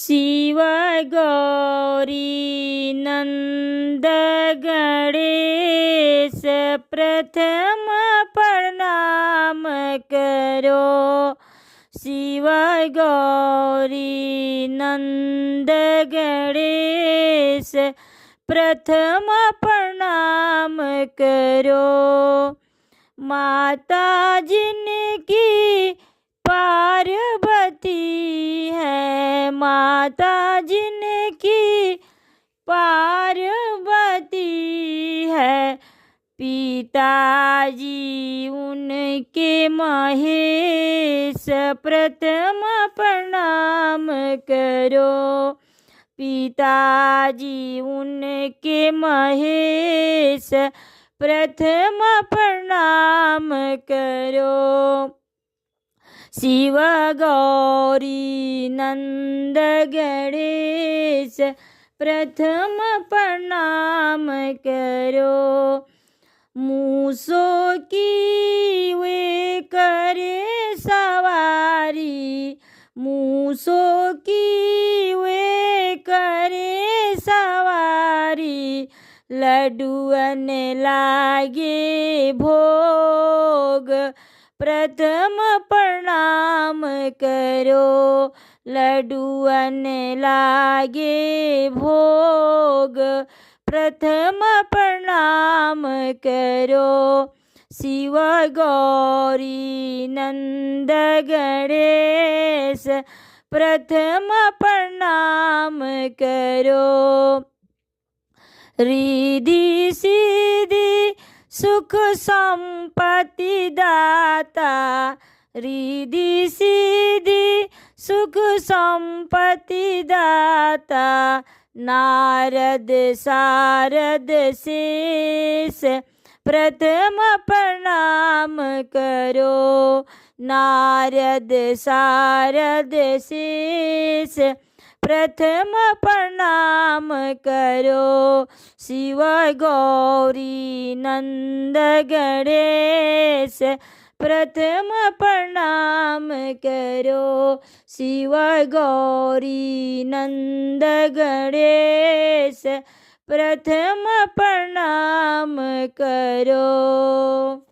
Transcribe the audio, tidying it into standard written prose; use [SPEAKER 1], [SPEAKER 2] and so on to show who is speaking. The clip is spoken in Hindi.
[SPEAKER 1] शिव गौरी नंद गणेश प्रथम प्रणाम करो। शिव गौरी नंद गणेश प्रथम प्रणाम करो। माता जिनकी पार्वती है, माता जिनकी पार्वती है, पिताजी उनके महेश प्रथम प्रणाम करो। पिताजी उनके महेश प्रथम प्रणाम करो। शिव गौरी नंद गणेश प्रथम प्रणाम करो। मूसों की वे करे सवारी, मूसों की वे करे सवारी, लड्डुअन लागे भोग प्रथम प्रणाम करो। लड्डुअन लागे भोग प्रथम प्रणाम करो। शिव गौरी नंद गणेश प्रथम प्रणाम करो। रिद्धि सिद्धि सुख संपत्ति दाता, रिद्धि सिद्धि सुख संपत्ति दाता, नारद सारद शेष प्रथम प्रणाम करो। नारद सारद शेष प्रथम प्रणाम करो। शिव गौरी नंद गणेश प्रथम प्रणाम करो। शिव गौरी नंद गणेश प्रथम प्रणाम करो।